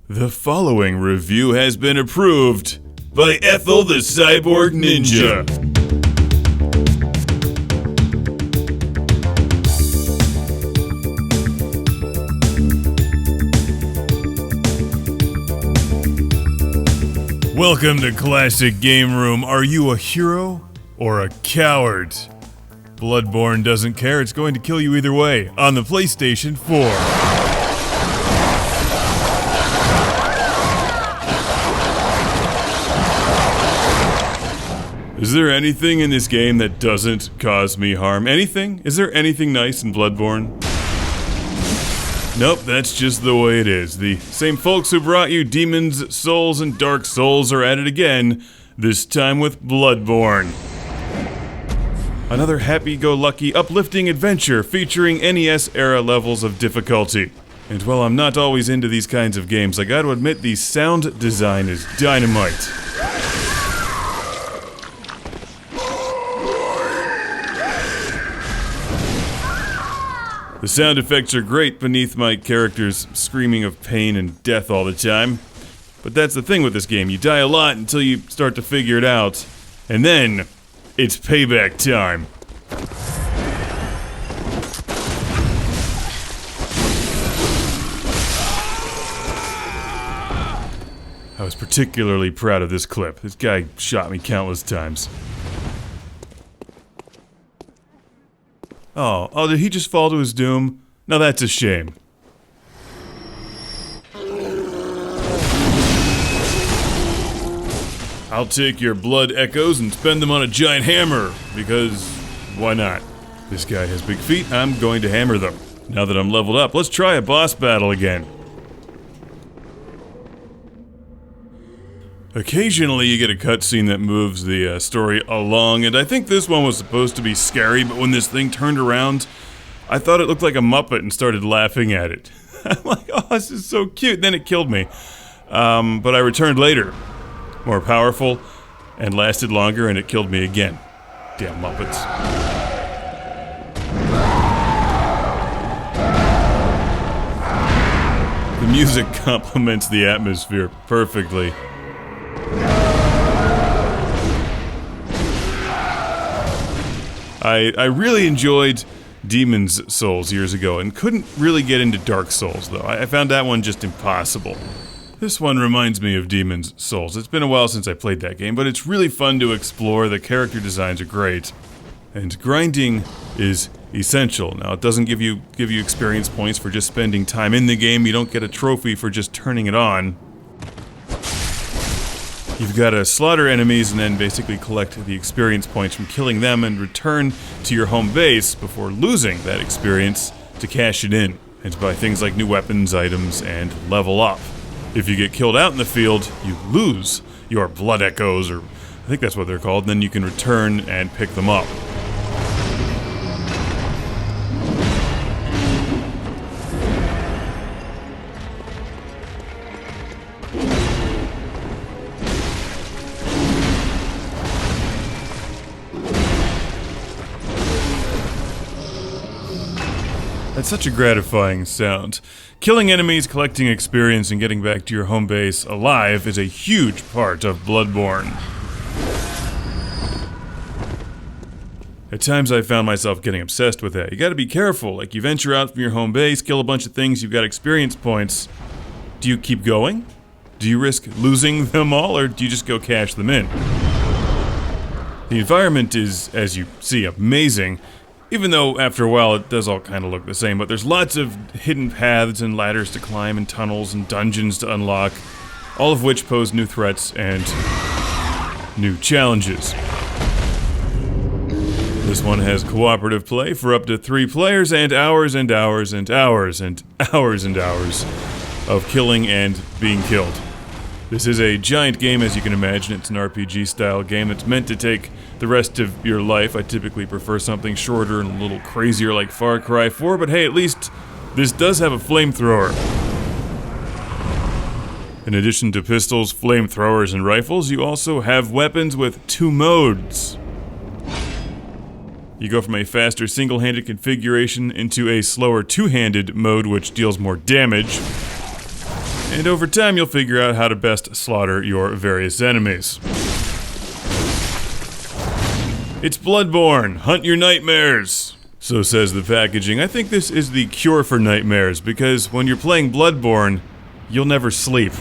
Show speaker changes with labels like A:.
A: The following review has been approved by Ethel the Cyborg Ninja. Welcome to Classic Game Room. Are you a hero or a coward? Bloodborne doesn't care, it's going to kill you either way on the PlayStation 4. Is there anything in this game that doesn't cause me harm? Anything? Is there anything nice in Bloodborne? Nope, that's just the way it is. The same folks who brought you Demons, Souls, and Dark Souls are at it again, this time with Bloodborne. Another happy-go-lucky, uplifting adventure featuring NES-era levels of difficulty. And while I'm not always into these kinds of games, I gotta admit the sound design is dynamite. The sound effects are great beneath my character's screaming of pain and death all the time. But that's the thing with this game, you die a lot until you start to figure it out, and then it's payback time. I was particularly proud of this clip. This guy shot me countless times. Oh, did he just fall to his doom? Now that's a shame. I'll take your blood echoes and spend them on a giant hammer, because why not? This guy has big feet, I'm going to hammer them. Now that I'm leveled up, let's try a boss battle again. Occasionally you get a cutscene that moves the story along, and I think this one was supposed to be scary, but when this thing turned around, I thought it looked like a Muppet and started laughing at it. I'm like, oh, this is so cute, then it killed me. But I returned later, more powerful, and lasted longer, and it killed me again. Damn Muppets. The music complements the atmosphere perfectly. I really enjoyed Demon's Souls years ago and couldn't really get into Dark Souls though. I found that one just impossible. This one reminds me of Demon's Souls. It's been a while since I played that game, but it's really fun to explore. The character designs are great. And grinding is essential. Now, it doesn't give you experience points for just spending time in the game. You don't get a trophy for just turning it on. You've got to slaughter enemies and then basically collect the experience points from killing them and return to your home base before losing that experience to cash it in and buy things like new weapons, items, and level up. If you get killed out in the field, you lose your blood echoes, or I think that's what they're called, and then you can return and pick them up. That's such a gratifying sound. Killing enemies, collecting experience, and getting back to your home base alive is a huge part of Bloodborne. At times I found myself getting obsessed with that. You gotta be careful, like you venture out from your home base, kill a bunch of things, you've got experience points. Do you keep going? Do you risk losing them all, or do you just go cash them in? The environment is, as you see, amazing. Even though, after a while, it does all kind of look the same, but there's lots of hidden paths and ladders to climb and tunnels and dungeons to unlock, all of which pose new threats and new challenges. This one has cooperative play for up to 3 players and hours and hours and hours and hours and hours of killing and being killed. This is a giant game, as you can imagine. It's an RPG-style game that's meant to take the rest of your life. I typically prefer something shorter and a little crazier like Far Cry 4, but hey, at least this does have a flamethrower. In addition to pistols, flamethrowers, and rifles, you also have weapons with 2 modes. You go from a faster single-handed configuration into a slower two-handed mode, which deals more damage. And over time, you'll figure out how to best slaughter your various enemies. It's Bloodborne, hunt your nightmares. So says the packaging. I think this is the cure for nightmares, because when you're playing Bloodborne, you'll never sleep.